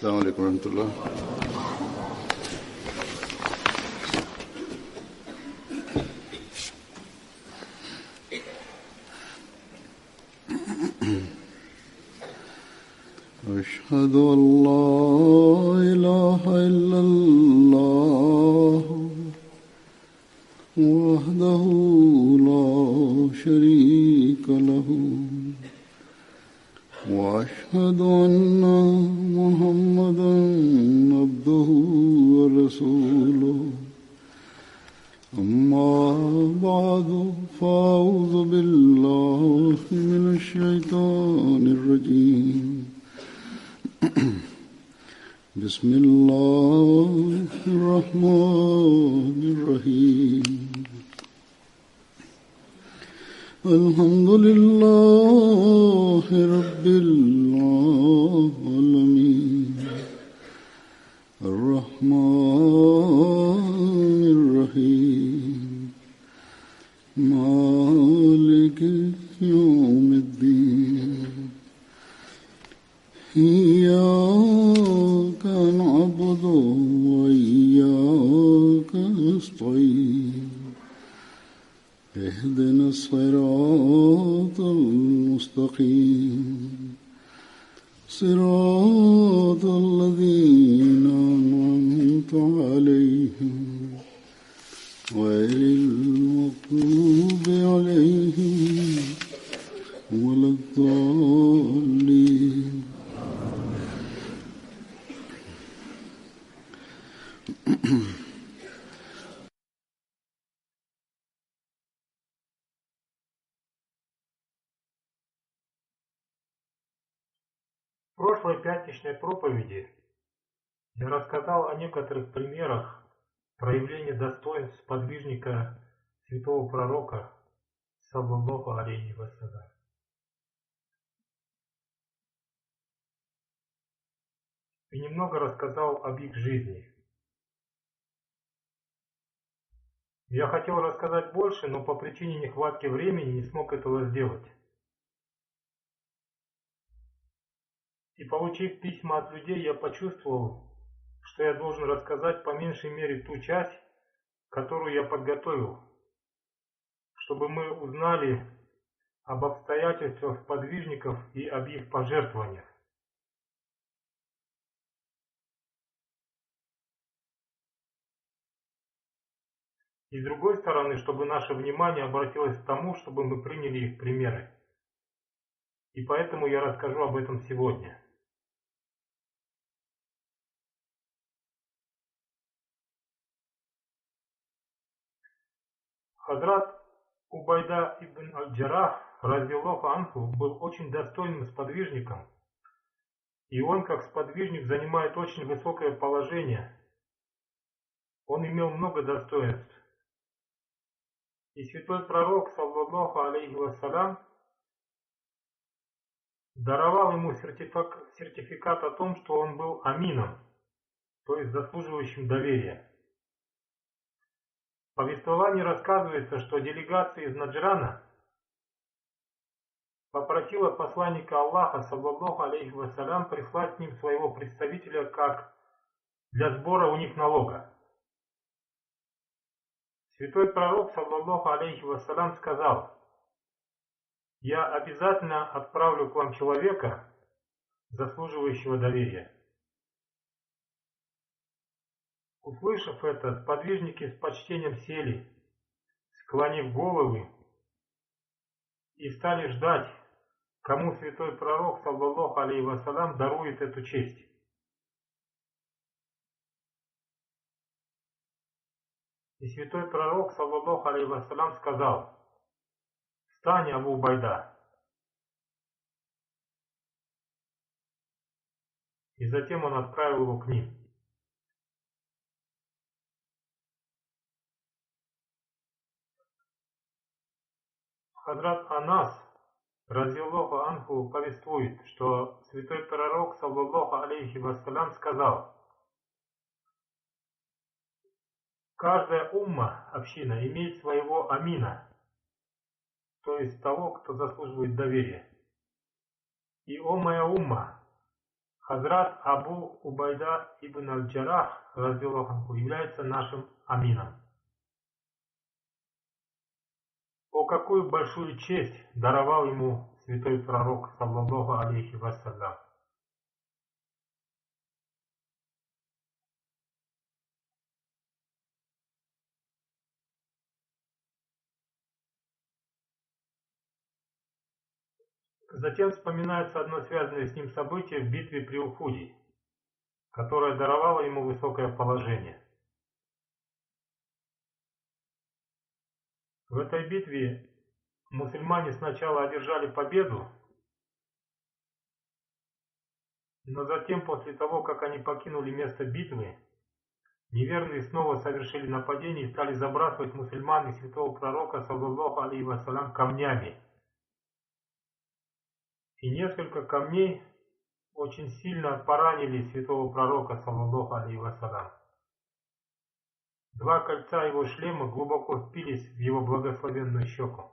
السلام عليكم ورحمة الله. أشهد أن لا إله إلا الله وحده لا شريك له وأشهد أن محمدا عبده ورسوله أما بعد فأعوذ بالله من الشيطان الرجيم بسم الله الرحمن الرحيم الحمد لله رب العالمين الرحمن الرحيم مالك يوم الدين إياك نعبد وإياك نستعين اهدنا الصراط المستقيم صراط الذين أنعمت عليهم غير المغضوب عليهم ولا الضالين. В прошлой пятничной проповеди я рассказал о некоторых примерах проявления достоинств сподвижника святого пророка саллаллаху алейхи вассалям. И немного рассказал об их жизни. Я хотел рассказать больше, но по причине нехватки времени не смог этого сделать. И получив письма от людей, я почувствовал, что я должен рассказать по меньшей мере ту часть, которую я подготовил, чтобы мы узнали об обстоятельствах подвижников и об их пожертвованиях. И с другой стороны, чтобы наше внимание обратилось к тому, чтобы мы приняли их примеры. И поэтому я расскажу об этом сегодня. Хазрат Убайда ибн аль-Джаррах, радзияллаху анху, был очень достойным сподвижником, и он, как сподвижник, занимает очень высокое положение. Он имел много достоинств. И святой пророк, саллаллаху алейхи вассалям, даровал ему сертификат о том, что он был амином, то есть заслуживающим доверия. В повествовании рассказывается, что делегация из Наджрана попросила посланника Аллаха, саллаллаху алейхи вассалям, прислать к ним своего представителя как для сбора у них налога. Святой пророк, саллаллаху алейхи вассалям, сказал: «Я обязательно отправлю к вам человека, заслуживающего доверия». Услышав это, сподвижники с почтением сели, склонив головы, и стали ждать, кому святой пророк, саллаллаху алейхи вассалям, дарует эту честь. И святой пророк, саллаллаху алейхи вассалям, сказал: «Встань, Абу Убайда». И затем он отправил его к ним. Хазрат Анас, радзияллаху анху, повествует, что святой пророк, саллаллаху алейхи вассалям, сказал: «Каждая умма, община, имеет своего амина, то есть того, кто заслуживает доверия. И, о моя умма, Хазрат Абу Убайда ибн аль-Джаррах разделов анху является нашим амином. О, какую большую честь даровал ему святой пророк, саллаллаху алейхи вассалям. Затем вспоминается одно связанное с ним событие в битве при Ухуде, которое даровало ему высокое положение. В этой битве мусульмане сначала одержали победу, но затем, после того, как они покинули место битвы, неверные снова совершили нападение и стали забрасывать мусульман и святого пророка, саллаллаху алейхи вассалям, камнями. И несколько камней очень сильно поранили святого пророка, саллаллаху алейхи вассалям. Два кольца его шлема глубоко впились в его благословенную щеку.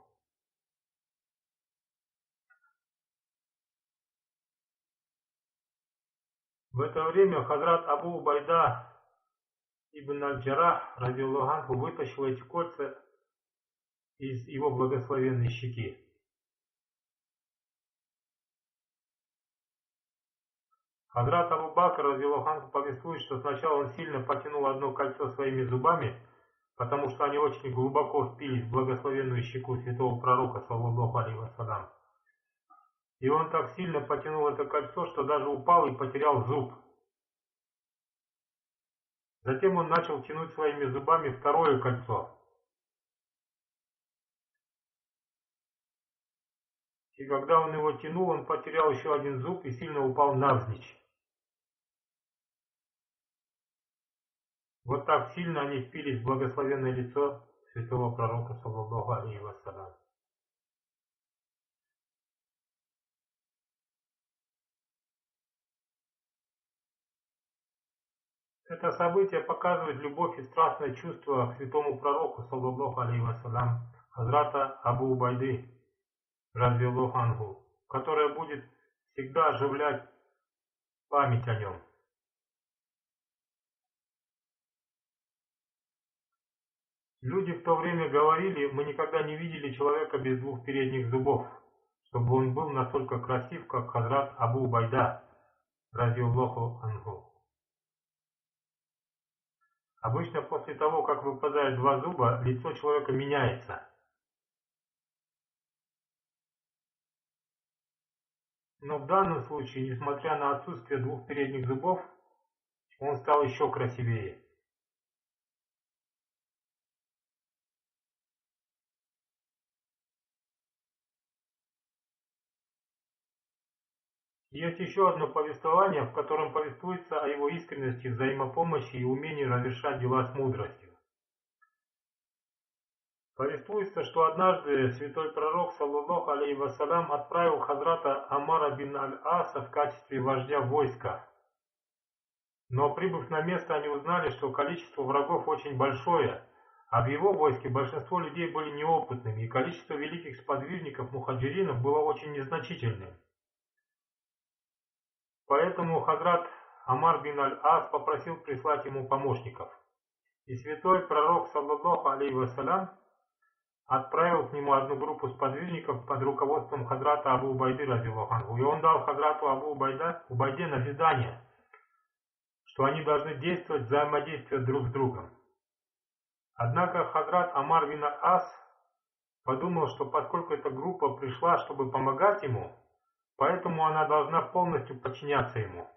В это время Хазрат Абу Убайда ибн аль-Джаррах радиаллаху анху вытащил эти кольца из его благословенной щеки. Хазрат Абу Бакр радиаллаху анху повествует, что сначала он сильно потянул одно кольцо своими зубами, потому что они очень глубоко впились в благословенную щеку святого пророка, саллаллаху алейхи вассалям. И он так сильно потянул это кольцо, что даже упал и потерял зуб. Затем он начал тянуть своими зубами второе кольцо. И когда он его тянул, он потерял еще один зуб и сильно упал навзничь. Вот так сильно они впились в благословенное лицо святого пророка, саллаллаху алейхи вассалям. Это событие показывает любовь и страстное чувство к святому пророку, саллаллаху алейхи вассалям, Хазрата Абу Убайды, радиаллаху анху, которое будет всегда оживлять память о нем. Люди в то время говорили: мы никогда не видели человека без двух передних зубов, чтобы он был настолько красив, как Хазрат Абу Убайда, радиаллаху анху. Обычно после того, как выпадают два зуба, лицо человека меняется. Но в данном случае, несмотря на отсутствие двух передних зубов, он стал еще красивее. Есть еще одно повествование, в котором повествуется о его искренности, взаимопомощи и умении разрешать дела с мудростью. Повествуется, что однажды святой пророк, саллаллаху алейхи вассалям, отправил Хазрата Амара бин аль-Аса в качестве вождя войска. Но прибыв на место, они узнали, что количество врагов очень большое, а в его войске большинство людей были неопытными, и количество великих сподвижников мухаджиринов было очень незначительным. Поэтому Хазрат Амар бин аль-Ас попросил прислать ему помощников. И святой пророк, саллаллаху алейхи вассалям, отправил к нему одну группу сподвижников под руководством Хазрата Абу Убайды, радиаллаху анху. И он дал Хазрату Абу Убайде назидание, что они должны действовать, взаимодействовать друг с другом. Однако Хазрат Амар бин аль-Ас подумал, что поскольку эта группа пришла, чтобы помогать ему, поэтому она должна полностью подчиняться ему.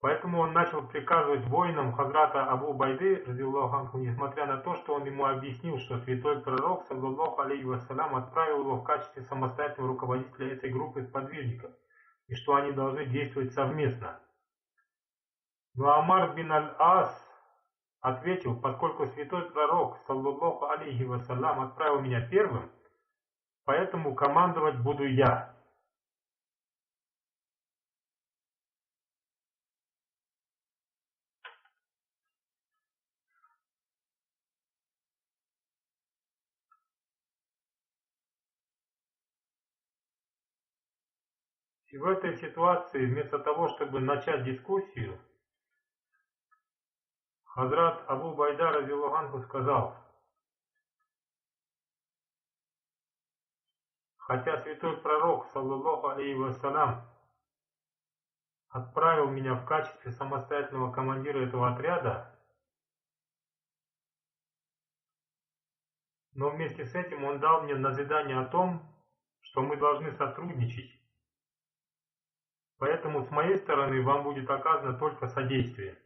Поэтому он начал приказывать воинам Хазрата Абу Убайды, радиаллаху анху, несмотря на то, что он ему объяснил, что святой пророк, саллаллаху алейхи вассалям, отправил его в качестве самостоятельного руководителя этой группы сподвижников, и что они должны действовать совместно. Но Амар бин аль-Ас ответил: поскольку святой пророк, саллаллаху алейхи вассалям, отправил меня первым, поэтому командовать буду я. И в этой ситуации, вместо того, чтобы начать дискуссию, Хазрат Абу Байда разияллаху анху сказал: хотя святой пророк, саллаллаху алейхи вассалям, отправил меня в качестве самостоятельного командира этого отряда, но вместе с этим он дал мне назидание о том, что мы должны сотрудничать. Поэтому с моей стороны вам будет оказано только содействие.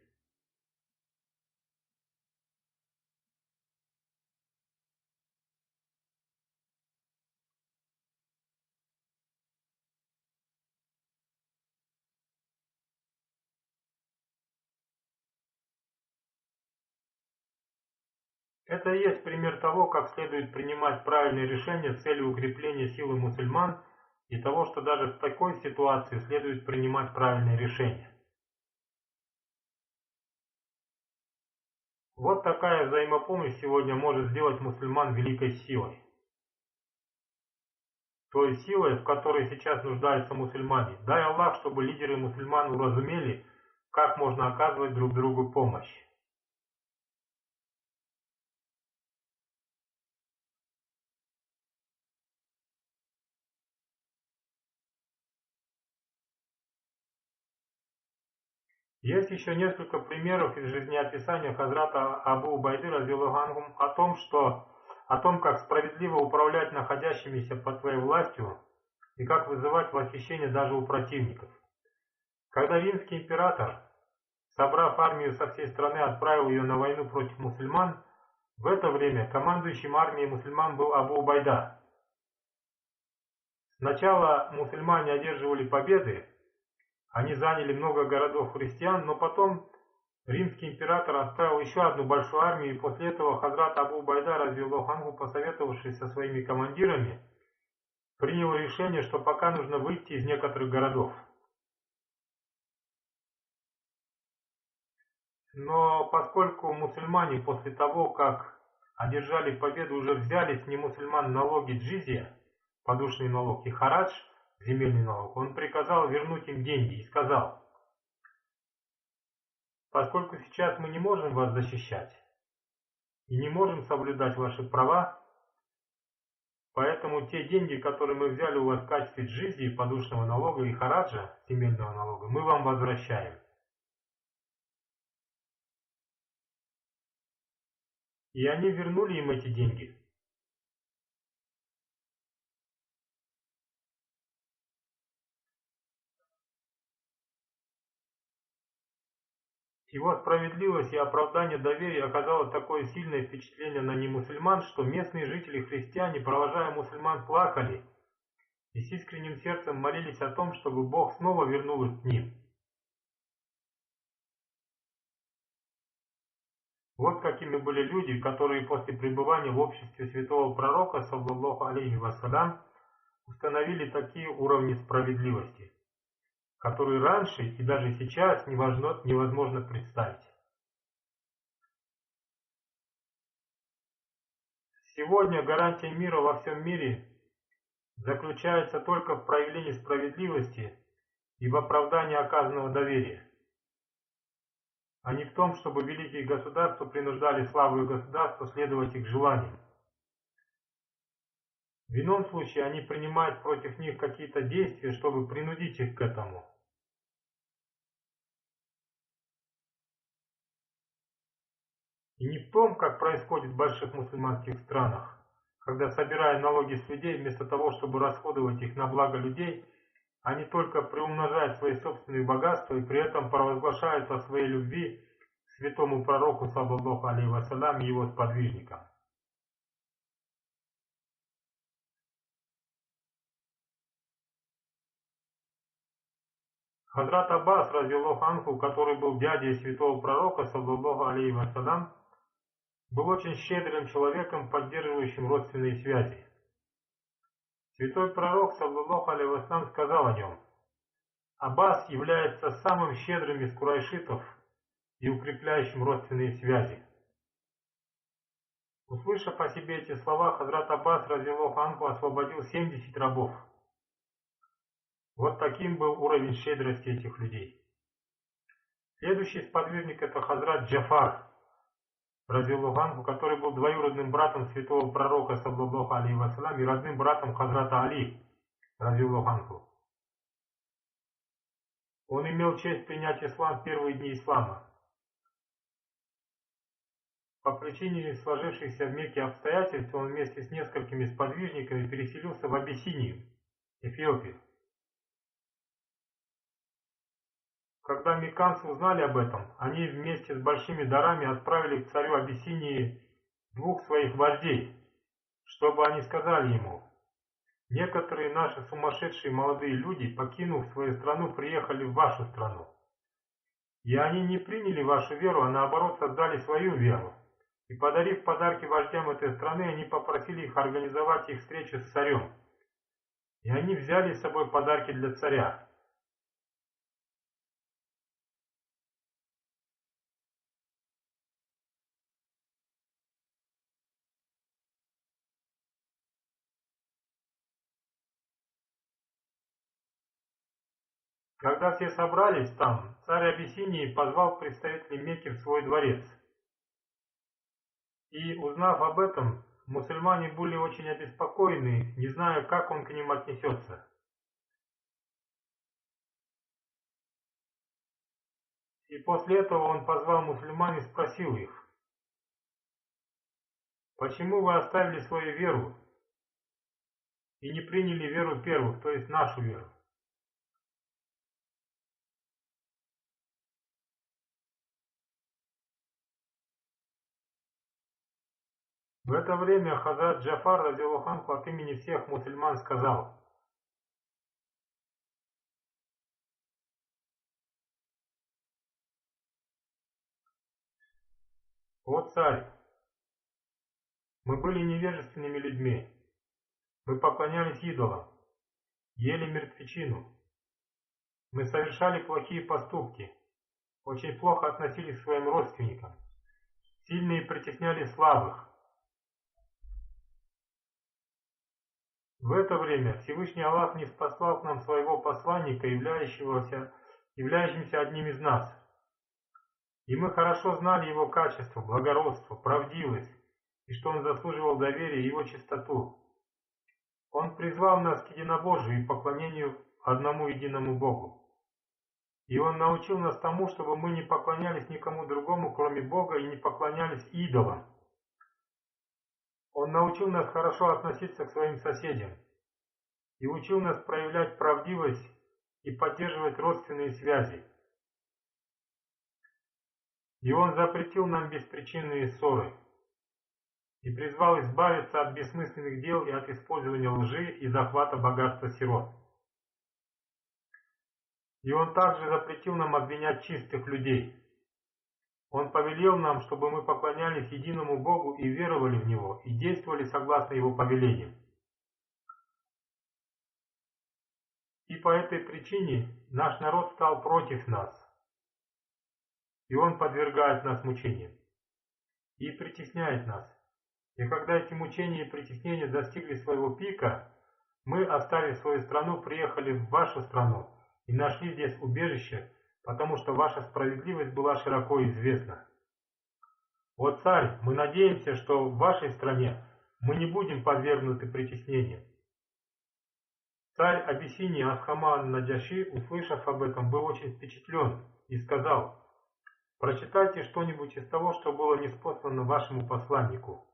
Это и есть пример того, как следует принимать правильные решения с целью укрепления силы мусульман и того, что даже в такой ситуации следует принимать правильные решения. Вот такая взаимопомощь сегодня может сделать мусульман великой силой. Той силой, в которой сейчас нуждаются мусульмане. Дай Аллах, чтобы лидеры мусульман уразумели, как можно оказывать друг другу помощь. Есть еще несколько примеров из жизнеописания Хазрата Абу Убайды разияллаху анху о том, как справедливо управлять находящимися под твоей властью и как вызывать восхищение даже у противников. Когда римский император, собрав армию со всей страны, отправил ее на войну против мусульман, в это время командующим армией мусульман был Абу Убайда. Сначала мусульмане одерживали победы, они заняли много городов христиан, но потом римский император отправил еще одну большую армию, и после этого Хазрат Абу Байда, разияллаху анху, посоветовавшись со своими командирами, принял решение, что пока нужно выйти из некоторых городов. Но поскольку мусульмане после того, как одержали победу, уже взяли с немусульман налоги джизья, подушный налог, и харадж, земельный налог, он приказал вернуть им деньги и сказал: поскольку сейчас мы не можем вас защищать и не можем соблюдать ваши права, поэтому те деньги, которые мы взяли у вас в качестве джизьи, подушного налога и хараджа, земельного налога, мы вам возвращаем. И они вернули им эти деньги. Его справедливость и оправдание доверия оказало такое сильное впечатление на немусульман, что местные жители-христиане, провожая мусульман, плакали и с искренним сердцем молились о том, чтобы Бог снова вернул их к ним. Вот какими были люди, которые после пребывания в обществе святого пророка, саллаллаху алейхи вассалям, установили такие уровни справедливости, которые раньше и даже сейчас невозможно представить. Сегодня гарантия мира во всем мире заключается только в проявлении справедливости и в оправдании оказанного доверия, а не в том, чтобы великие государства принуждали слабые государства следовать их желаниям. В ином случае они принимают против них какие-то действия, чтобы принудить их к этому. И не в том, как происходит в больших мусульманских странах, когда, собирая налоги с людей, вместо того, чтобы расходовать их на благо людей, они только приумножают свои собственные богатства и при этом провозглашают о своей любви к святому пророку, саллаллаху алейхи вассалям, и его сподвижникам. Хазрат Аббас, разияллаху анху, который был дядей святого пророка, саллаллаху алейхи вассалям, был очень щедрым человеком, поддерживающим родственные связи. Святой пророк, саллаллаху алейхи вассалям, сказал о нем: Аббас является самым щедрым из курайшитов и укрепляющим родственные связи. Услышав о себе эти слова, Хазрат Аббас, разияллаху анху, освободил 70 рабов. Вот таким был уровень щедрости этих людей. Следующий сподвижник — это Хазрат Джафар, радиаллаху анху, который был двоюродным братом святого пророка, саллаллаху алейхи вассалям, и родным братом Хазрата Али, радиаллаху анху. Он имел честь принять ислам в первые дни ислама. По причине сложившихся в Мекке обстоятельств он вместе с несколькими сподвижниками переселился в Абиссинию, Эфиопию. Когда мекканцы узнали об этом, они вместе с большими дарами отправили к царю Абиссинии двух своих вождей, чтобы они сказали ему: некоторые наши сумасшедшие молодые люди, покинув свою страну, приехали в вашу страну. И они не приняли вашу веру, а наоборот создали свою веру. И подарив подарки вождям этой страны, они попросили их организовать их встречу с царем. И они взяли с собой подарки для царя. Когда все собрались там, царь Абиссинии позвал представителей Мекки в свой дворец. И, узнав об этом, мусульмане были очень обеспокоены, не зная, как он к ним отнесется. И после этого он позвал мусульман и спросил их: почему вы оставили свою веру и не приняли веру первых, то есть нашу веру? В это время Хазрат Джафар, радиаллаху анху, от имени всех мусульман сказал: «О царь, мы были невежественными людьми, мы поклонялись идолам, ели мертвечину, мы совершали плохие поступки, очень плохо относились к своим родственникам, сильные притесняли слабых. В это время Всевышний Аллах не спаслал к нам своего посланника, являющимся одним из нас. И мы хорошо знали его качество, благородство, правдивость, и что он заслуживал доверия и его чистоту. Он призвал нас к единобожию и поклонению одному единому Богу. И он научил нас тому, чтобы мы не поклонялись никому другому, кроме Бога, и не поклонялись идолам. Он научил нас хорошо относиться к своим соседям и учил нас проявлять правдивость и поддерживать родственные связи. И он запретил нам беспричинные ссоры и призвал избавиться от бессмысленных дел и от использования лжи и захвата богатства сирот. И он также запретил нам обвинять чистых людей. Он повелел нам, чтобы мы поклонялись единому Богу и веровали в Него, и действовали согласно Его повелениям. И по этой причине наш народ стал против нас, и он подвергает нас мучениям и притесняет нас. И когда эти мучения и притеснения достигли своего пика, мы, оставив свою страну, приехали в вашу страну и нашли здесь убежище, потому что ваша справедливость была широко известна. О царь, мы надеемся, что в вашей стране мы не будем подвергнуты притеснениям. Царь Абиссинии Асхаман Наджаши, услышав об этом, был очень впечатлен и сказал: прочитайте что-нибудь из того, что было ниспослано вашему посланнику.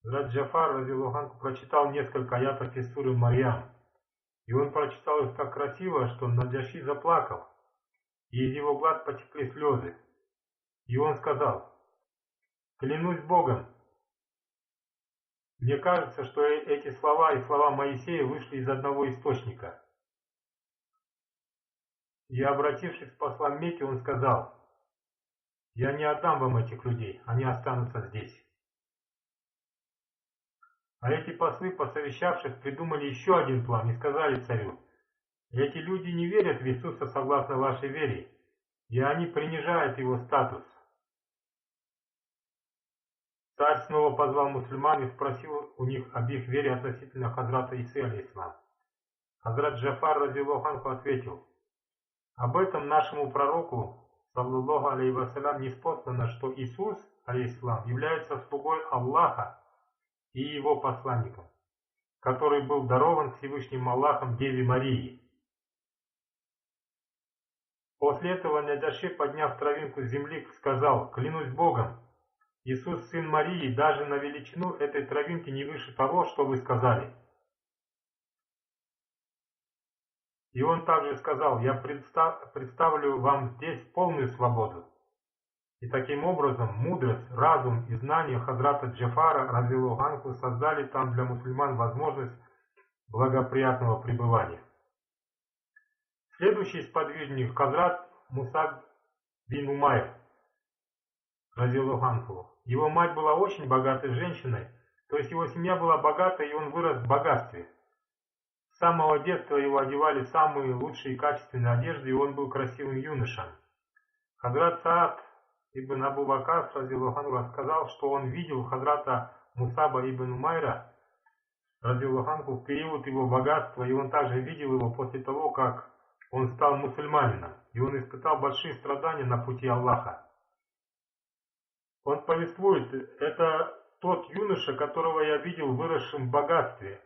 Хазрат Джафар, радиаллаху анху, прочитал несколько аятов из суры Марьям, и он прочитал их так красиво, что Наджаши заплакал, и из его глаз потекли слезы. И он сказал: клянусь Богом, мне кажется, что эти слова и слова Моисея вышли из одного источника. И, обратившись к послам Мекки, он сказал: я не отдам вам этих людей, они останутся здесь. А эти послы, посовещавшись, придумали еще один план и сказали царю: эти люди не верят в Иисуса согласно вашей вере, и они принижают его статус. Царь снова позвал мусульман и спросил у них об их вере относительно Хазрата Исы алейхиссалам. Хазрат Джафар разияллаху анху ответил: об этом нашему пророку, саллаллаху алейхи вассалям, ниспослано, что Иисус, алейхиссалам, является слугой Аллаха и его посланником, который был дарован Всевышним Аллахом Деве Марии. После этого Наджаши, подняв травинку с земли, сказал: клянусь Богом, Иисус, сын Марии, даже на величину этой травинки не выше того, что вы сказали. И он также сказал: я представлю вам здесь полную свободу. И таким образом мудрость, разум и знание Хазрата Джафара разияллаху анху создали там для мусульман возможность благоприятного пребывания. Следующий сподвижник Хазрат Мусаб бин Умайр разияллаху анху. Его мать была очень богатой женщиной, то есть его семья была богатой, и он вырос в богатстве. С самого детства его одевали в самые лучшие и качественные одежды, и он был красивым юношем. Хазрат Саад ибн Абу Вакас разияллаху анху рассказал, что он видел Хазрата Мусаба ибн Умайра разияллаху анху в период его богатства, и он также видел его после того, как он стал мусульманином, и он испытал большие страдания на пути Аллаха. Он повествует: это тот юноша, которого я видел выросшим в богатстве,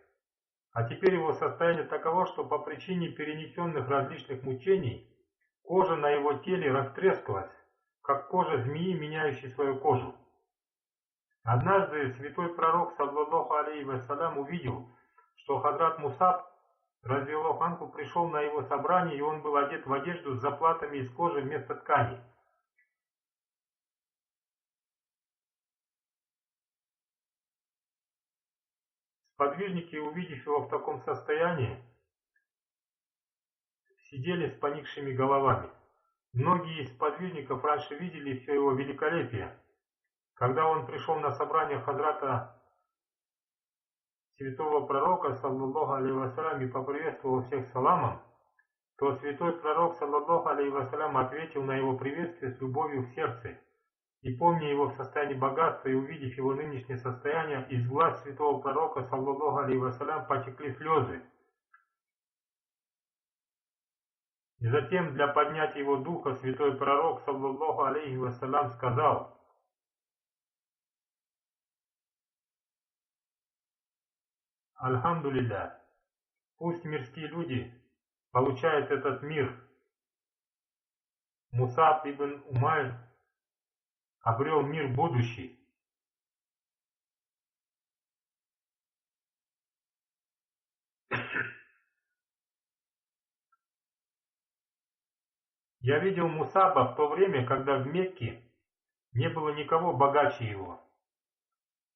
а теперь его состояние таково, что по причине перенесенных различных мучений кожа на его теле растрескалась, как кожа змеи, меняющей свою кожу. Однажды святой пророк, саллаллаху алейхи вассалям, увидел, что Хазрат Мусаб разияллаху анху пришел на его собрание, и он был одет в одежду с заплатами из кожи вместо ткани. Сподвижники, увидев его в таком состоянии, сидели с поникшими головами. Многие из сподвижников раньше видели все его великолепие. Когда он пришел на собрание Хазрата святого пророка, саллаллаху алейхи вассалям, и поприветствовал всех саламом, то святой пророк, саллаллаху алейхи вассалям, ответил на его приветствие с любовью в сердце. И помня его в состоянии богатства и увидев его нынешнее состояние, из глаз святого пророка, саллаллаху алейхи вассалям, потекли слезы. И затем для поднятия его духа святой пророк, саллаллаху алейхи вассалям, сказал: Альхамдулилля, пусть мирские люди получают этот мир. Мусаб ибн Умайр обрел мир будущий. Я видел Мусаба в то время, когда в Мекке не было никого богаче его.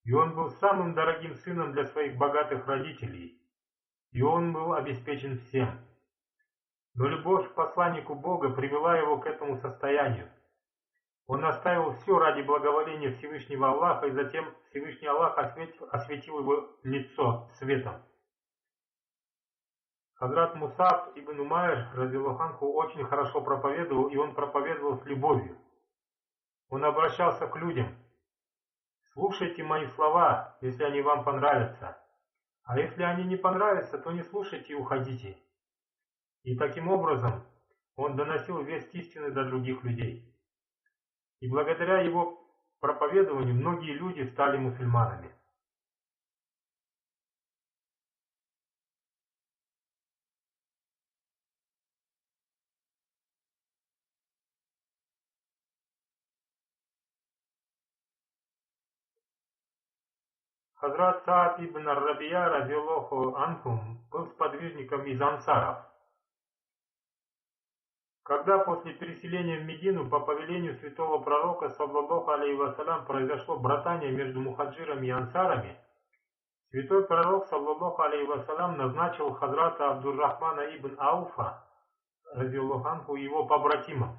И он был самым дорогим сыном для своих богатых родителей. И он был обеспечен всем. Но любовь к посланнику Бога привела его к этому состоянию. Он оставил все ради благоволения Всевышнего Аллаха, и затем Всевышний Аллах осветил его лицо светом. Хазрат Мусаб ибн Умайр разияллаху анху очень хорошо проповедовал, и он проповедовал с любовью. Он обращался к людям: слушайте мои слова, если они вам понравятся, а если они не понравятся, то не слушайте и уходите. И таким образом он доносил весть истины до других людей. И благодаря его проповедованию многие люди стали мусульманами. Хазрат Саад ибн ар-Рабия разияллаху анху был сподвижником из ансаров. Когда после переселения в Медину по повелению святого пророка, саллаллаху алейхи вассалям, произошло братание между мухаджирами и ансарами, святой пророк, саллаллаху алейхи вассалям, назначил Хазрата Абдур-Рахмана ибн Ауфа разияллаху анху его побратимом.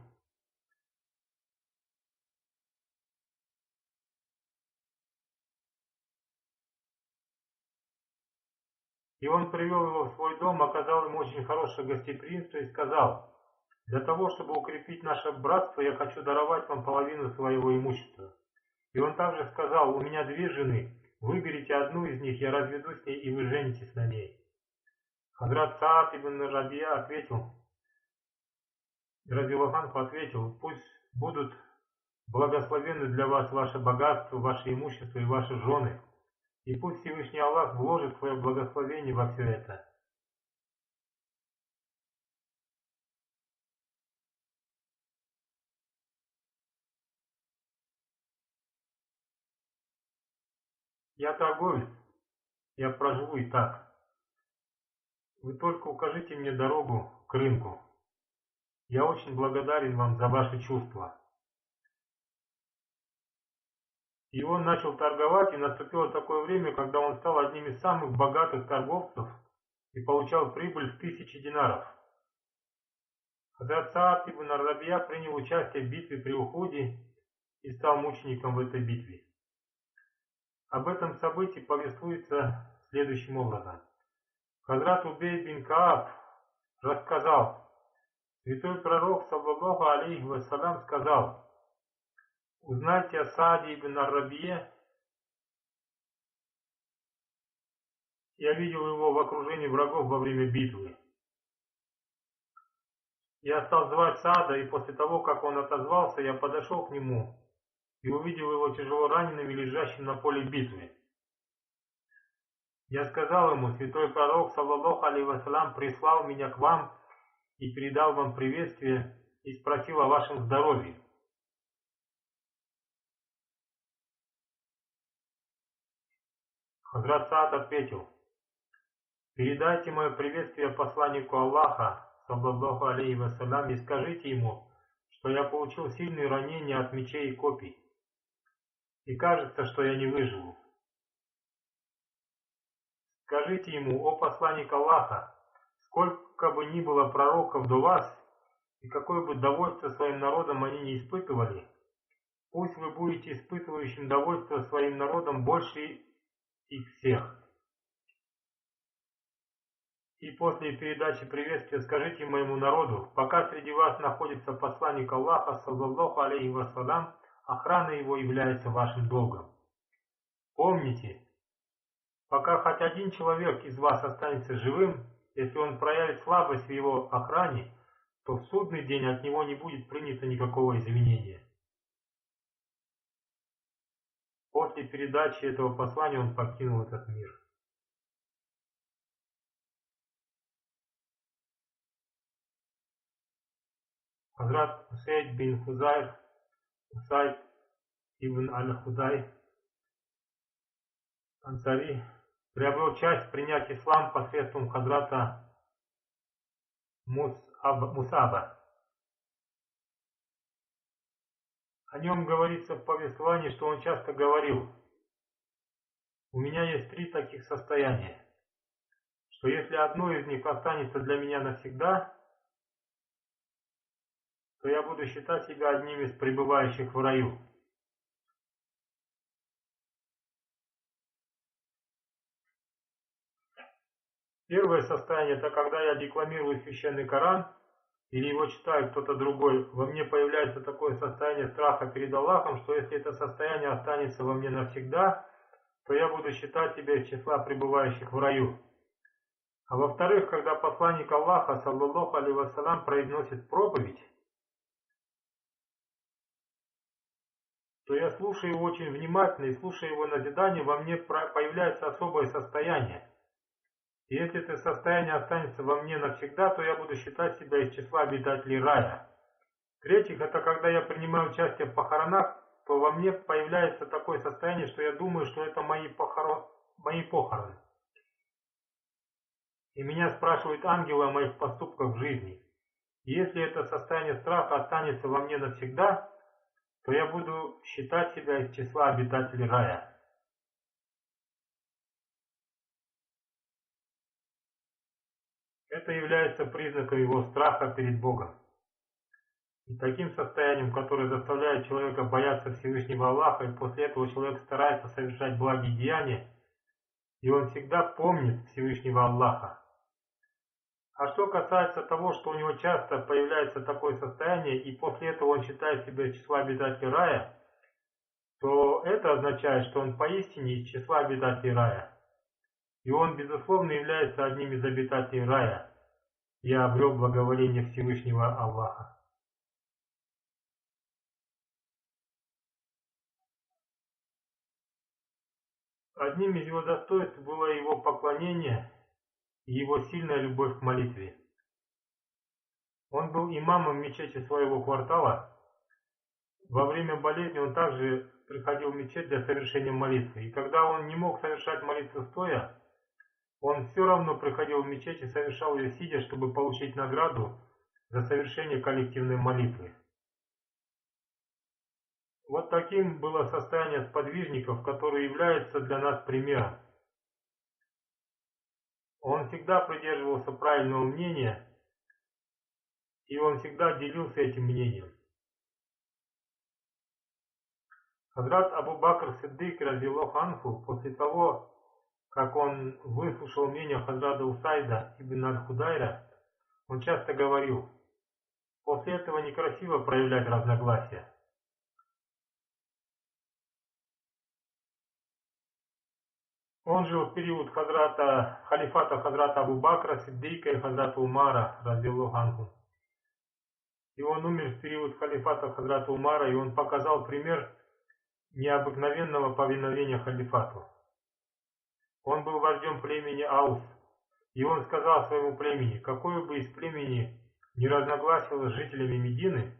И он привел его в свой дом, оказал ему очень хорошее гостеприимство и сказал: для того, чтобы укрепить наше братство, я хочу даровать вам половину своего имущества. И он также сказал: у меня 2 жены, выберите одну из них, я разведусь с ней, и вы женитесь на ней. Хазрат Саад ибн Рабия ответил, радиаллаху анху ответил: пусть будут благословенны для вас ваше богатство, ваше имущество и ваши жены, и пусть Всевышний Аллах вложит свое благословение во все это. Я торговец, я проживу и так. Вы только укажите мне дорогу к рынку. Я очень благодарен вам за ваши чувства. И он начал торговать, и наступило такое время, когда он стал одним из самых богатых торговцев и получал прибыль в 1000 динаров. Хазрат Саад ибн Рабия принял участие в битве при Ухуде и стал мучеником в этой битве. Об этом событии повествуется следующим образом. Хазрат Убей бин Кааб рассказал: святой пророк, саллаллаху алейхи вассалям, сказал: узнайте о Сааде ибн Рабие. Я видел его в окружении врагов во время битвы. Я стал звать Саада, и после того, как он отозвался, я подошел к нему и увидел его тяжело раненым и лежащим на поле битвы. Я сказал ему: святой пророк, саллаллаху алейхи вассалям, прислал меня к вам и передал вам приветствие и спросил о вашем здоровье. Хазрат Саад ответил: передайте мое приветствие посланнику Аллаха, саллаллаху алейхи вассалям, и скажите ему, что я получил сильные ранения от мечей и копий, и кажется, что я не выживу. Скажите ему: о посланник Аллаха, сколько бы ни было пророков до вас, и какое бы довольство своим народом они не испытывали, пусть вы будете испытывающим довольство своим народом больше их всех. И после передачи приветствия скажите моему народу: пока среди вас находится посланник Аллаха, саллаллаху алейхи вассалям, охрана его является вашим долгом. Помните, пока хоть один человек из вас останется живым, если он проявит слабость в его охране, то в судный день от него не будет принято никакого извинения. После передачи этого послания он покинул этот мир. Хазрат Усейд бин Хузайр, Усайд ибн аль-Худай Ансари, приобрел часть принять ислам посредством хазрата Мусаба. О нем говорится в повествовании, что он часто говорил: у меня есть 3 таких состояния, что если одно из них останется для меня навсегда, то я буду считать себя одним из пребывающих в раю. Первое состояние — это когда я декламирую священный Коран или его читает кто-то другой, во мне появляется такое состояние страха перед Аллахом, что если это состояние останется во мне навсегда, то я буду считать себя из числа пребывающих в раю. А во-вторых, когда посланник Аллаха, саллаллаху алейхи вассалям, произносит проповедь, то я слушаю его очень внимательно, и слушая его назидание, во мне появляется особое состояние. И если это состояние останется во мне навсегда, то я буду считать себя из числа обитателей рая. В-третьих, это когда я принимаю участие в похоронах, то во мне появляется такое состояние, что я думаю, что это мои похороны. И меня спрашивают ангелы о моих поступках в жизни. И если это состояние страха останется во мне навсегда, то я буду считать себя из числа обитателей рая. Это является признаком его страха перед Богом. И таким состоянием, которое заставляет человека бояться Всевышнего Аллаха, и после этого человек старается совершать благие деяния, и он всегда помнит Всевышнего Аллаха. А что касается того, что у него часто появляется такое состояние, и после этого он считает себя из числа обитателей рая, то это означает, что он поистине из числа обитателей рая. и он, безусловно, является одним из обитателей рая. Я обрел благоволение Всевышнего Аллаха. Одним из его достоинств было его поклонение и его сильная любовь к молитве. Он был имамом мечети своего квартала. Во время болезни он также приходил в мечеть для совершения молитвы. И когда он не мог совершать молитву стоя, он все равно приходил в мечеть и совершал ее сидя, чтобы получить награду за совершение коллективной молитвы. Вот таким было состояние сподвижников, которое является для нас примером. Он всегда придерживался правильного мнения, и он всегда делился этим мнением. Хазрат Абу Бакр Сиддик разияллаху анху, после того, как он выслушал мнение Хазрата Усайда ибн Аль-Худайра, он часто говорил: после этого некрасиво проявлять разногласия. Он жил в период халифата Хазрата Абу Бакра Сиддика и Хазрата Умара разияллаху анху. И он умер в период халифата Хазрата Умара, и он показал пример необыкновенного повиновения халифату. Он был вождем племени Аус, и он сказал своему племени: какое бы из племени не разногласилось с жителями Медины,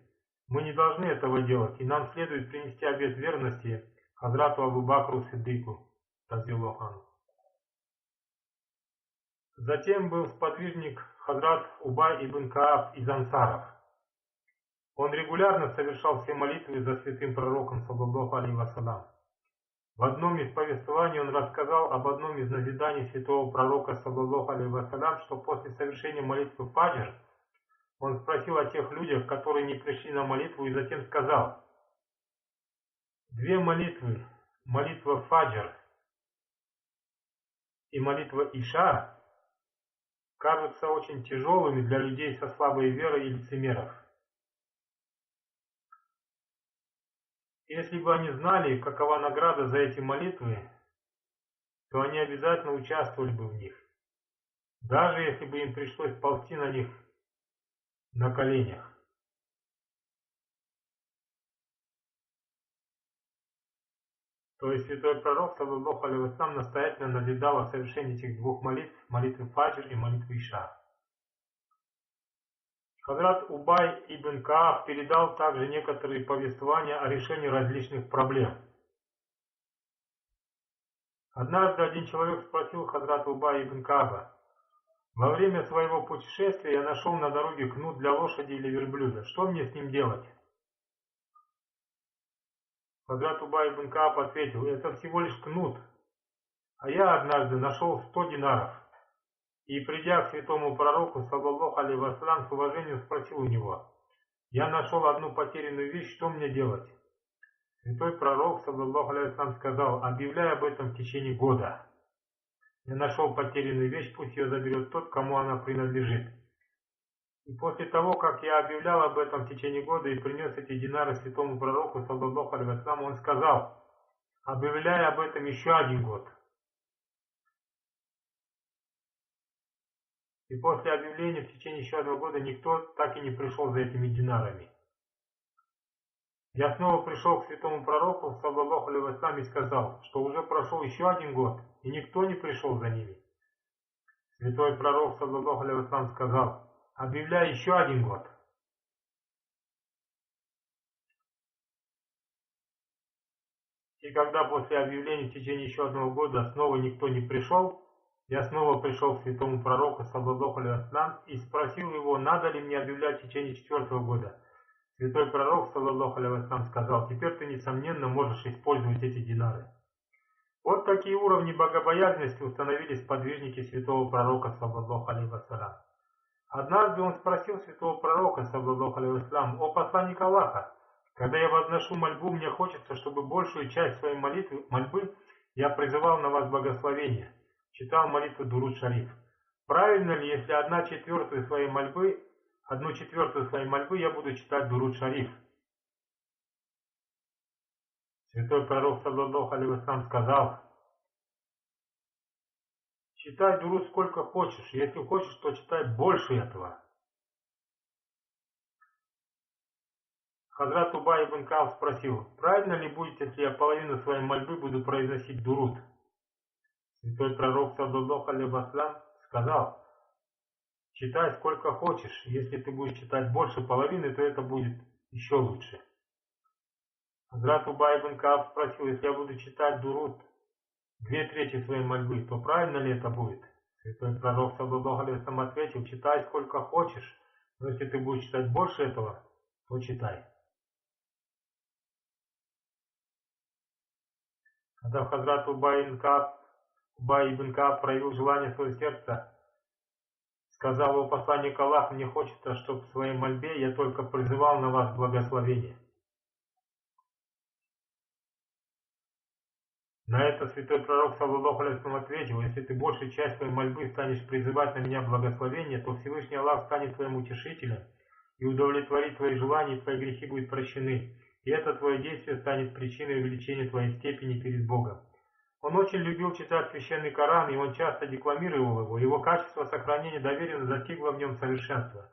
мы не должны этого делать, и нам следует принести обет верности Хазрату Абу Бакру Сиддику разияллаху анху. Затем был сподвижник Хазрат Убай ибн Кааб из Ансаров. Он регулярно совершал все молитвы за святым пророком, саллаллаху алейхи вассалям. В одном из повествований он рассказал об одном из назиданий святого пророка, саллаллаху алейхи вассалям, что после совершения молитвы фаджр он спросил о тех людях, которые не пришли на молитву, и затем сказал: две молитвы, молитва фаджр и молитва иша, кажутся очень тяжелыми для людей со слабой верой и лицемеров. Если бы они знали, какова награда за эти молитвы, то они обязательно участвовали бы в них, даже если бы им пришлось ползти на них на коленях. То есть святой пророк, саллаллаху алейхи вассалям, настоятельно назидал о совершении этих двух молитв, молитвы фаджр и молитвы иша. Хазрат Убай ибн Кааб передал также некоторые повествования о решении различных проблем. Однажды один человек спросил Хазрата Убая ибн Кааба: во время своего путешествия я нашел на дороге кнут для лошади или верблюда. Что мне с ним делать? Хазрат Убай ибн Кааб ответил: это всего лишь кнут, а я однажды нашел 100 динаров. И, придя к святому пророку, саллаллаху алейхи вассалям, с уважением спросил у него: я нашел одну потерянную вещь, что мне делать? Святой пророк, саллаллаху алейхи вассалям, сказал: объявляй об этом в течение года. Я нашел потерянную вещь, пусть ее заберет тот, кому она принадлежит. И после того, как я объявлял об этом в течение года и принес эти динары святому пророку, саллаллаху алейхи вассалям, он сказал: объявляй об этом еще один год. И после объявления в течение еще одного года никто так и не пришел за этими динарами. Я снова пришел к святому пророку, саллаллаху алейхи вассалям, и сказал, что уже прошел еще один год, и никто не пришел за ними. Святой пророк, саллаллаху алейхи вассалям, сказал: объявляй еще один год. И когда после объявления в течение еще одного года снова никто не пришел, я снова пришел к святому пророку, саллаллаху алейхи вассалям, и спросил его, надо ли мне объявлять в течение 4-го года. Святой пророк, саллаллаху алейхи вассалям, сказал: теперь ты, несомненно, можешь использовать эти динары. Вот такие уровни богобоязненности установили сподвижники святого пророка, саллаллаху алейхи вассалям. Однажды он спросил святого пророка, саллаллаху алейхи вассалям: о посланник Аллаха, когда я возношу мольбу, мне хочется, чтобы большую часть своей мольбы я призывал на вас благословение, читал молитву Дуруд Шариф. Правильно ли, если 1/4 своей мольбы я буду читать Дуруд Шариф? Святой пророк, саллаллаху алейхи вассалям, сказал: Читай дуруд сколько хочешь. Если хочешь, то читай больше этого. Хазрат Убай ибн Кааб спросил: правильно ли будет, если я половину своей мольбы буду произносить дуруд? Святой пророк, саллаллаху алейхи вассалям, сказал: читай сколько хочешь. Если ты будешь читать больше половины, то это будет еще лучше. Хазрат Убай ибн Кааб спросил: если я буду читать дуруд 2/3 своей мольбы, то правильно ли это будет? Святой пророк, саллаллаху алейхи вассалям, ответил: читай сколько хочешь, но если ты будешь читать больше этого, то читай. Когда Хазрат Убай ибн Кааб проявил желание в свое сердце, сказал его посланник Аллаха: мне хочется, чтобы в своей мольбе я только призывал на вас благословение. На это святой пророк, саллаллаху алейхи вассалям, ответил: если ты большей частью своей мольбы станешь призывать на меня благословение, то Всевышний Аллах станет твоим утешителем и удовлетворит твои желания, и твои грехи будут прощены. И это твое действие станет причиной увеличения твоей степени перед Богом. Он очень любил читать священный Коран, и он часто декламировал его. Его качество сохранения доверия достигло в нем совершенства.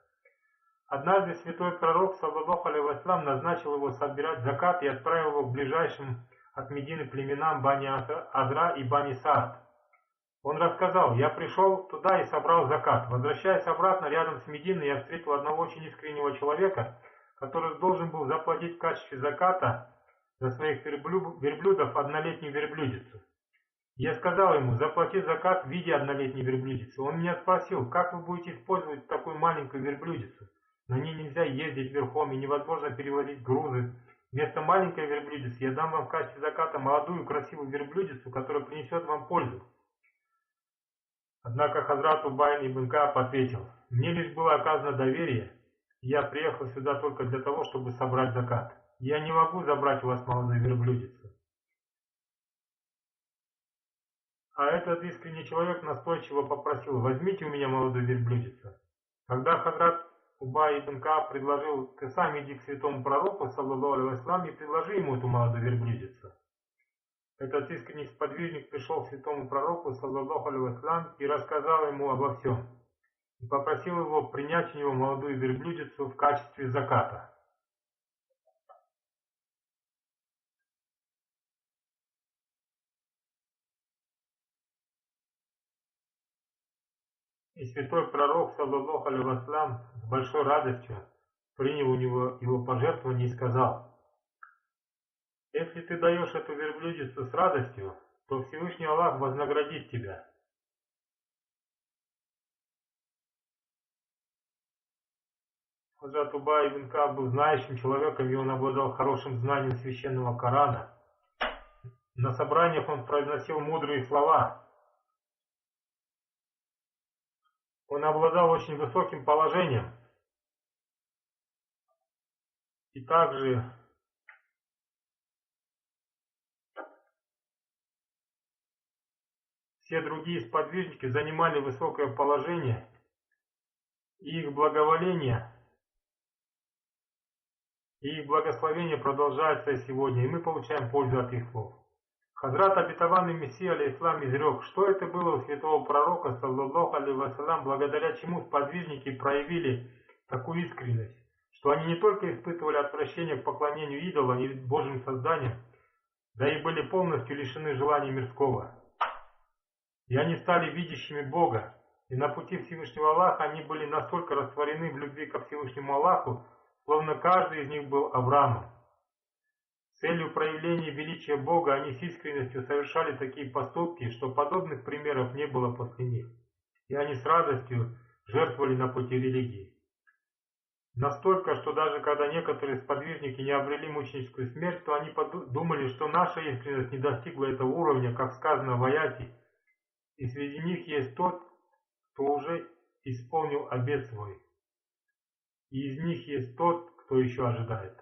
Однажды святой пророк, саллаллаху алейхи вассалям, назначил его собирать закат и отправил его к ближайшим от Медины племенам Бани Азра и Бани Саад. Он рассказал: я пришел туда и собрал закат. Возвращаясь обратно, рядом с Мединой я встретил одного очень искреннего человека, который должен был заплатить в качестве заката за своих верблюдов однолетнюю верблюдицу. Я сказал ему: заплати закат в виде однолетней верблюдицы. Он меня спросил: как вы будете использовать такую маленькую верблюдицу? На ней нельзя ездить верхом и невозможно перевозить грузы. Вместо маленькой верблюдицы я дам вам в качестве заката молодую красивую верблюдицу, которая принесет вам пользу. Однако Хазрат Убай ибн Кааб ответил: мне лишь было оказано доверие, и я приехал сюда только для того, чтобы собрать закат. Я не могу забрать у вас молодую верблюдицу. А этот искренний человек настойчиво попросил: возьмите у меня молодую верблюдицу. Когда Хазрат Убай ибн Кааб предложил: ты сам иди к святому пророку, саллаллаху алейхи вассалям, и предложи ему эту молодую верблюдицу. Этот искренний сподвижник пришел к святому пророку, саллаллаху алейхи вассалям, и рассказал ему обо всем. И попросил его принять у него молодую верблюдицу в качестве заката. И святой пророк, саллаллаху алейхи вассалям, с большой радостью принял у него его пожертвование и сказал: если ты даешь эту верблюдицу с радостью, то Всевышний Аллах вознаградит тебя. Хазрат Убай ибн Кааб был знающим человеком, и он обладал хорошим знанием священного Корана. На собраниях он произносил мудрые слова. Он обладал очень высоким положением. И также все другие сподвижники занимали высокое положение, и их благоволение и их благословение продолжается и сегодня, и мы получаем пользу от их слов. Хазрат обетованный Мессия алейхиссалам изрек: что это было у святого пророка, саллаллаху алейхи вассалям, благодаря чему сподвижники проявили такую искренность, что они не только испытывали отвращение к поклонению идолам и Божьим созданиям, да и были полностью лишены желаний мирского. И они стали видящими Бога, и на пути Всевышнего Аллаха они были настолько растворены в любви ко Всевышнему Аллаху, словно каждый из них был Авраамом. С целью проявления величия Бога они с искренностью совершали такие поступки, что подобных примеров не было после них, и они с радостью жертвовали на пути религии. Настолько, что даже когда некоторые сподвижники не обрели мученическую смерть, то они думали, что наша искренность не достигла этого уровня, как сказано в аяте, и среди них есть тот, кто уже исполнил обет свой, и из них есть тот, кто еще ожидает.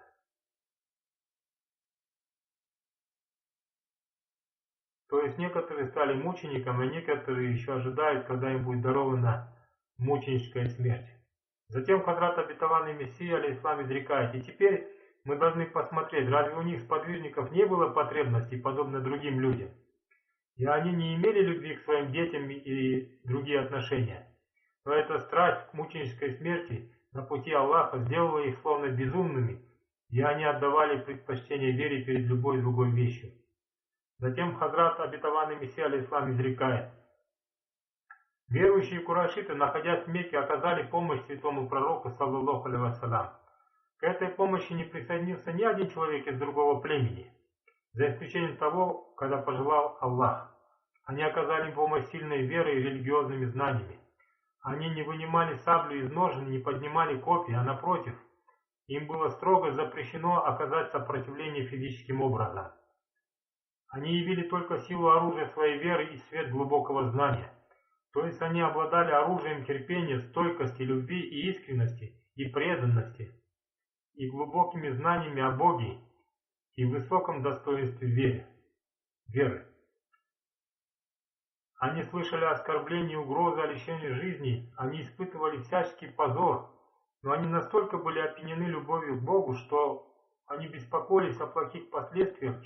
То есть некоторые стали мучениками, а некоторые еще ожидают, когда им будет дарована мученическая смерть. Затем Хазрат обетованный Мессия алейхиссалам изрекает: и теперь мы должны посмотреть, разве у них сподвижников не было потребностей, подобно другим людям? и они не имели любви к своим детям и другие отношения. Но эта страсть к мученической смерти на пути Аллаха сделала их словно безумными, и они отдавали предпочтение вере перед любой другой вещью. Затем Хазрат обетованный Мессия алейхиссалам изрекает: верующие курайшиты, находясь в Мекке, оказали помощь святому пророку, саллаллаху алейхи вассалям. К этой помощи не присоединился ни один человек из другого племени, за исключением того, когда пожелал Аллах. Они оказали им помощь сильной верой и религиозными знаниями. Они не вынимали саблю из ножен, не поднимали копья, а напротив, им было строго запрещено оказать сопротивление физическим образом. Они явили только силу оружия своей веры и свет глубокого знания. То есть они обладали оружием терпения, стойкости, любви и искренности, и преданности, и глубокими знаниями о Боге, и высоком достоинстве веры. Они слышали оскорбления, угрозы о лишении жизни, они испытывали всяческий позор, но они настолько были опьянены любовью к Богу, что не беспокоились о плохих последствиях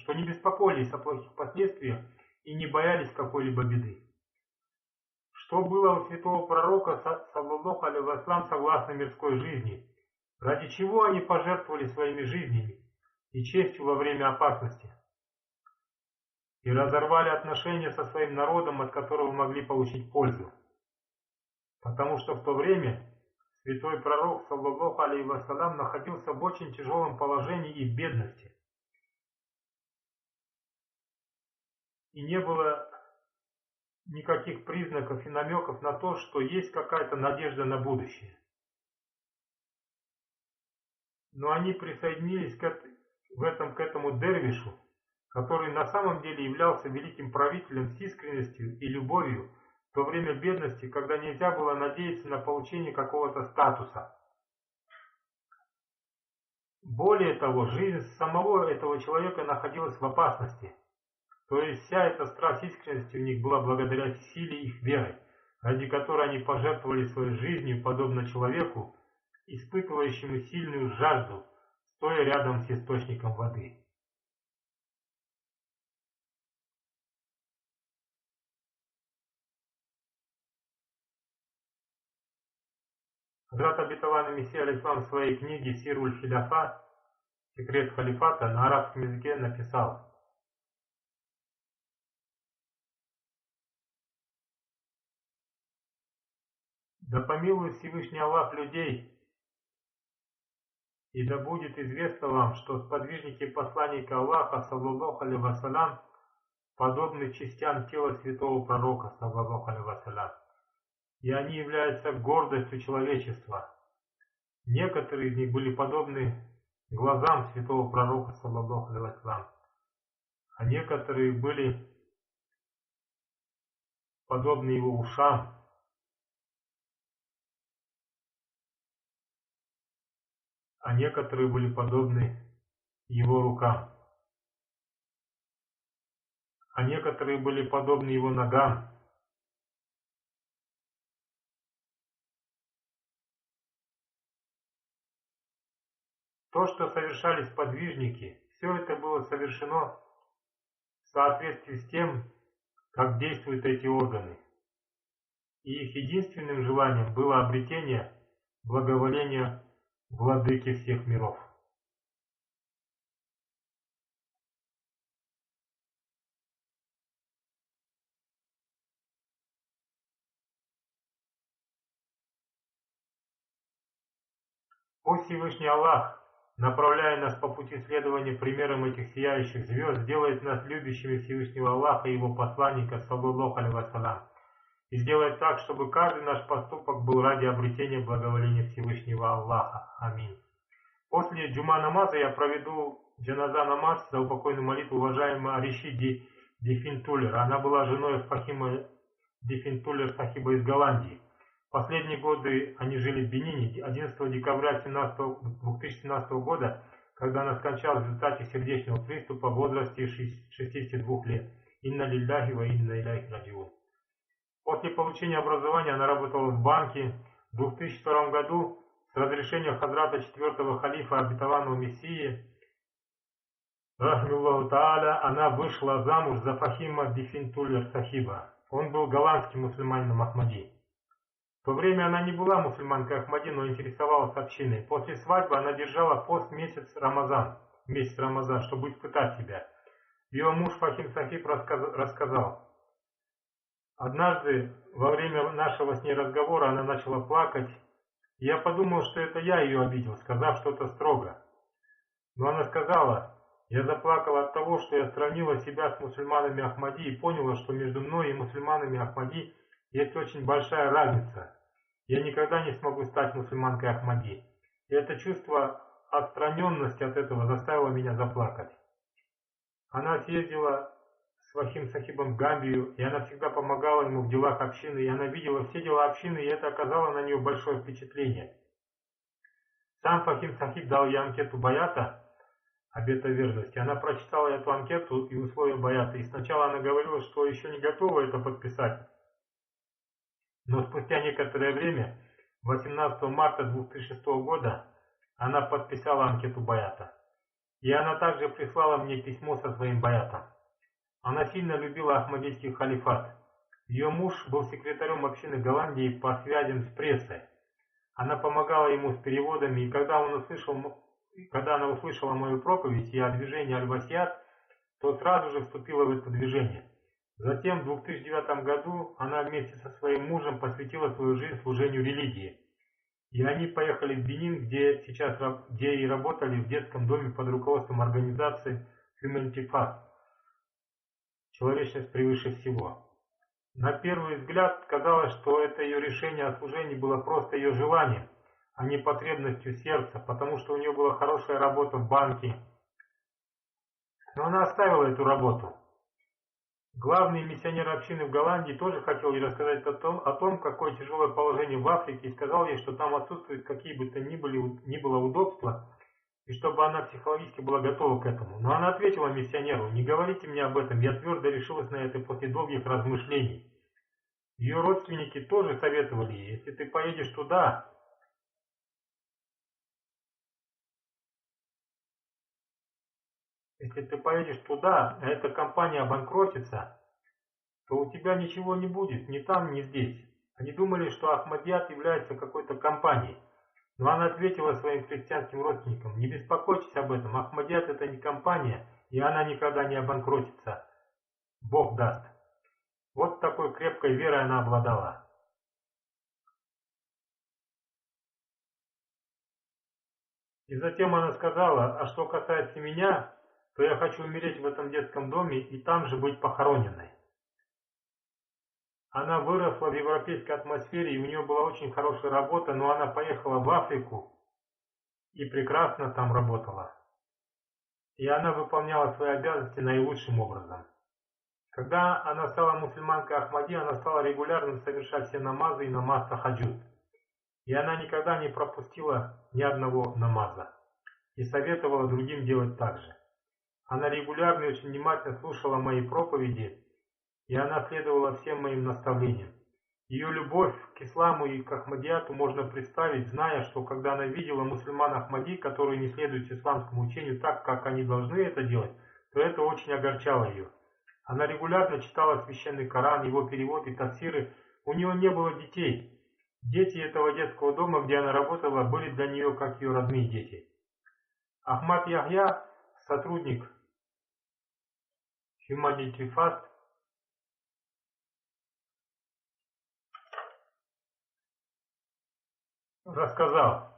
и не боялись какой-либо беды. Что было у святого пророка, саллаллаху алейхи вассалям, согласно мирской жизни? Ради чего они пожертвовали своими жизнями и честью во время опасности? И разорвали отношения со своим народом, от которого могли получить пользу. Потому что в то время святой пророк, саллаллаху алейхи вассалям, находился в очень тяжелом положении и в бедности. И не было никаких признаков и намеков на то, что есть какая-то надежда на будущее. Но они присоединились к этому дервишу, который на самом деле являлся великим правителем с искренностью и любовью в то время бедности, когда нельзя было надеяться на получение какого-то статуса. Более того, жизнь самого этого человека находилась в опасности. То есть вся эта страсть искренности у них была благодаря силе их веры, ради которой они пожертвовали своей жизнью, подобно человеку, испытывающему сильную жажду, стоя рядом с источником воды. Хазрат обетованный Мессия алейхиссалам в своей книге «Сируль Хиляфа» «Секрет халифата» на арабском языке написал: «Да помилует Всевышний Аллах людей, и да будет известно вам, что сподвижники посланника Аллаха, саллаллаху алейхи вассалям, подобны частям тела святого пророка, саллаллаху алейхи вассалям, и они являются гордостью человечества. Некоторые из них были подобны глазам святого пророка, саллаллаху алейхи вассалям, а некоторые были подобны его ушам, а некоторые были подобны его рукам, а некоторые были подобны его ногам. То, что совершали сподвижники, все это было совершено в соответствии с тем, как действуют эти органы. И их единственным желанием было обретение благоволения владыки всех миров. Пусть Всевышний Аллах, направляя нас по пути следования примером этих сияющих звезд, сделает нас любящими Всевышнего Аллаха и его посланника, саллаллаху алейхи вассалям, и сделает так, чтобы каждый наш поступок был ради обретения благоволения Всевышнего Аллаха. Аминь. После джума намаза я проведу джаназа намаз за упокойную молитву уважаемой Ариши Дефинтулер. Она была женой Фахима Дефинтулер Сахиба из Голландии. В последние годы они жили в Бенине. 11 декабря 2017 года, когда она скончалась в результате сердечного приступа в возрасте 62 лет. Инна лилляхи ва инна иляйхи раджиун. После получения образования она работала в банке. В 2002 году с разрешения Хазрата 4-го халифа обетованного Мессии рахмиллаху тааля, она вышла замуж за Фахима Бифинтулер Сахиба. Он был голландским мусульманином Ахмади. В то время она не была мусульманкой Ахмади, но интересовалась общиной. После свадьбы она держала пост месяц Рамазан, чтобы испытать себя. Ее муж Фахим Сахиб рассказал: однажды во время нашего с ней разговора она начала плакать. Я подумал, что это я ее обидел, сказав что-то строго. Но она сказала: я заплакала от того, что я сравнила себя с мусульманами Ахмади и поняла, что между мной и мусульманами Ахмади есть очень большая разница. Я никогда не смогу стать мусульманкой Ахмади. И это чувство отстраненности от этого заставило меня заплакать. Она съездила с Фахим Сахибом в Гамбию, и она всегда помогала ему в делах общины, и она видела все дела общины, и это оказало на нее большое впечатление. Сам Фахим Сахиб дал ей анкету баята, обета верности. Она прочитала эту анкету и условия баята, и сначала она говорила, что еще не готова это подписать. Но спустя некоторое время, 18 марта 2006 года, она подписала анкету баята. И она также прислала мне письмо со своим баятом. Она сильно любила Ахмадийский халифат. Ее муж был секретарем общины Голландии по связям с прессой. Она помогала ему с переводами, и когда она услышала мою проповедь и о движении Аль-Васият, то сразу же вступила в это движение. Затем в 2009 году она вместе со своим мужем посвятила свою жизнь служению религии. И они поехали в Бенин, где и работали в детском доме под руководством организации Humanity First. Человечность превыше всего. На первый взгляд казалось, что это ее решение о служении было просто ее желанием, а не потребностью сердца, потому что у нее была хорошая работа в банке. Но она оставила эту работу. Главный миссионер общины в Голландии тоже хотел ей рассказать о том, какое тяжелое положение в Африке, и сказал ей, что там отсутствуют какие бы то ни было удобства, и чтобы она психологически была готова к этому. Но она ответила миссионеру: не говорите мне об этом, я твердо решилась на это после долгих размышлений. Ее родственники тоже советовали ей: если ты поедешь туда, а эта компания обанкротится, то у тебя ничего не будет, ни там, ни здесь. Они думали, что Ахмадият является какой-то компанией. Но она ответила своим христианским родственникам: не беспокойтесь об этом, Ахмадият это не компания, и она никогда не обанкротится. Бог даст. Вот такой крепкой верой она обладала. И затем она сказала: а что касается меня, то я хочу умереть в этом детском доме и там же быть похороненной. Она выросла в европейской атмосфере, и у нее была очень хорошая работа, но она поехала в Африку и прекрасно там работала. И она выполняла свои обязанности наилучшим образом. Когда она стала мусульманкой Ахмади, она стала регулярно совершать все намазы и намаз тахаджуд. И она никогда не пропустила ни одного намаза. И советовала другим делать так же. Она регулярно и очень внимательно слушала мои проповеди, и она следовала всем моим наставлениям. Ее любовь к исламу и к Ахмадияту можно представить, зная, что когда она видела мусульман Ахмади, которые не следуют исламскому учению так, как они должны это делать, то это очень огорчало ее. Она регулярно читала священный Коран, его перевод и тафсиры. У нее не было детей. Дети этого детского дома, где она работала, были для нее как ее родные дети. Ахмад Яхья, сотрудник Humanity First, рассказал: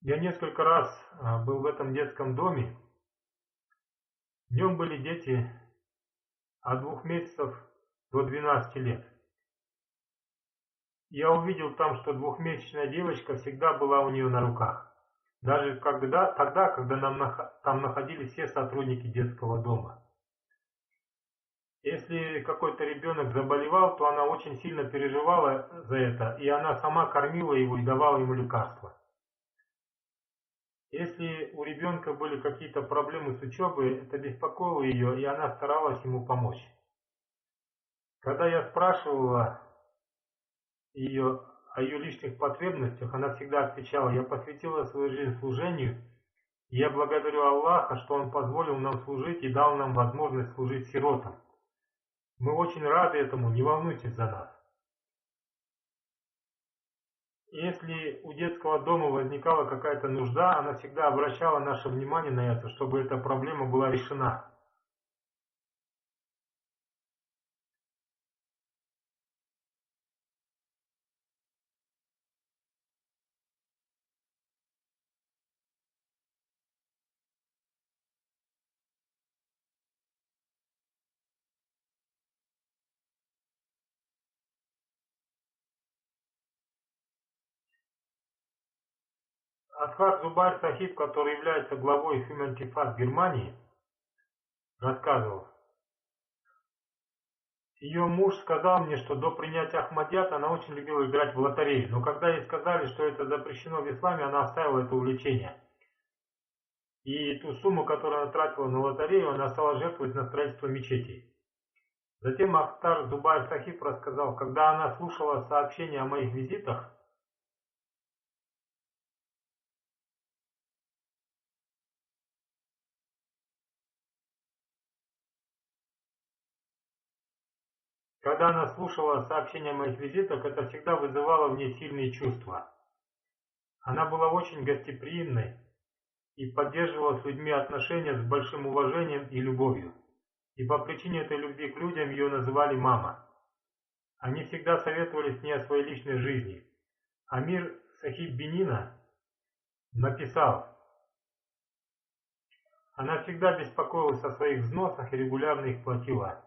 я несколько раз был в этом детском доме. В нем были дети от 2 месяцев до 12 лет. Я увидел там, что 2-месячная девочка всегда была у нее на руках. Даже тогда, когда там находились все сотрудники детского дома. Если какой-то ребенок заболевал, то она очень сильно переживала за это, и она сама кормила его и давала ему лекарства. Если у ребенка были какие-то проблемы с учебой, это беспокоило ее, и она старалась ему помочь. Когда я спрашивала ее о ее личных потребностях, она всегда отвечала: «Я посвятила свою жизнь служению, и я благодарю Аллаха, что Он позволил нам служить и дал нам возможность служить сиротам. Мы очень рады этому, не волнуйтесь за нас». Если у детского дома возникала какая-то нужда, она всегда обращала наше внимание на это, чтобы эта проблема была решена. Асхар Зубайр Сахиб, который является главой Хюментифат Германии, рассказывал: ее муж сказал мне, что до принятия Ахмадият она очень любила играть в лотерею, но когда ей сказали, что это запрещено в исламе, она оставила это увлечение. И ту сумму, которую она тратила на лотерею, она стала жертвовать на строительство мечетей. Затем Ахтар Зубайр Сахиб рассказал: когда она слушала сообщения о моих визитах, это всегда вызывало в ней сильные чувства. Она была очень гостеприимной и поддерживала с людьми отношения с большим уважением и любовью. И по причине этой любви к людям ее называли «мама». Они всегда советовали с ней о своей личной жизни. Амир Сахиб Бенина написал: она всегда беспокоилась о своих взносах и регулярно их платила.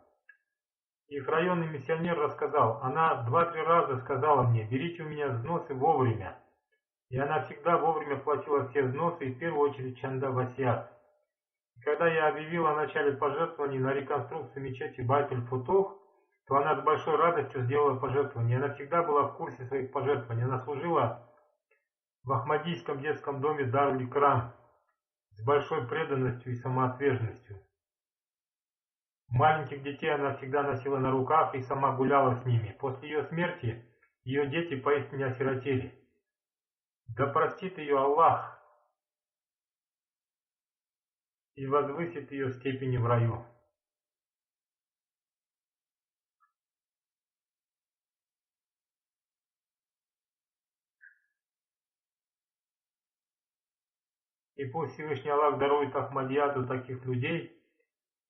Их районный миссионер рассказал: она 2-3 раза сказала мне: берите у меня взносы вовремя. И она всегда вовремя платила все взносы, и в первую очередь чанда васият. Когда я объявил о начале пожертвований на реконструкцию мечети Байт-уль-Футух, то она с большой радостью сделала пожертвования. Она всегда была в курсе своих пожертвований. Она служила в Ахмадийском детском доме Дар-уль-Икрам с большой преданностью и самоотверженностью. Маленьких детей она всегда носила на руках и сама гуляла с ними. После ее смерти ее дети поистине осиротели. Да простит ее Аллах и возвысит ее степени в раю. И пусть Всевышний Аллах дарует Ахмадияту таких людей,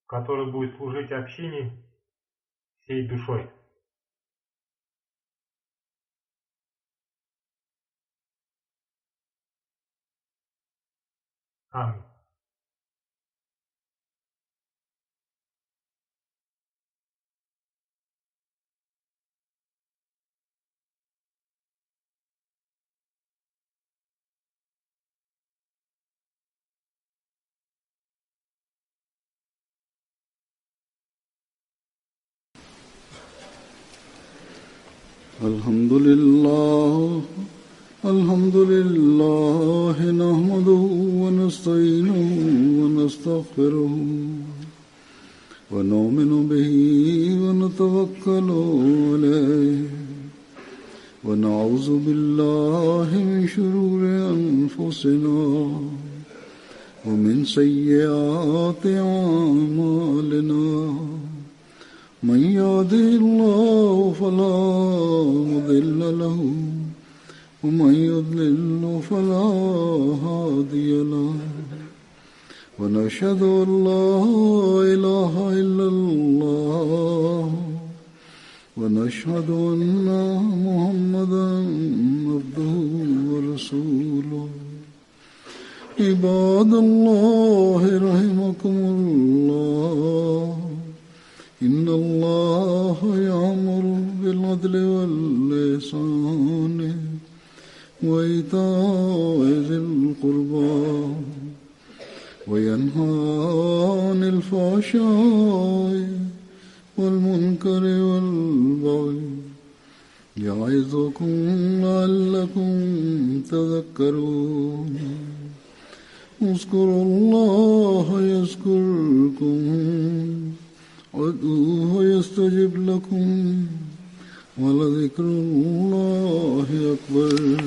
которые будут служить общине всей душой. Аминь. الحمد لله نحمده ونستعينه ونستغفره ونؤمن به ونتوكل عليه ونعوذ بالله من شرور أنفسنا ومن سيئات أعمالنا من يهده الله فلا مضل له ومن يضلل فلا هادي له ونشهد أن لا إله إلا الله ونشهد أن محمدا عبده ورسوله عباد الله رحمكم الله إن الله يأمر بالعدل والإحسان وإيتاء ذي القربى وينهى عن الفحشاء والمنكر والبغي يعظكم لعلكم تذكرون اذكروا الله يذكركم وادعوه يستجب لكم ولذكر الله أكبر.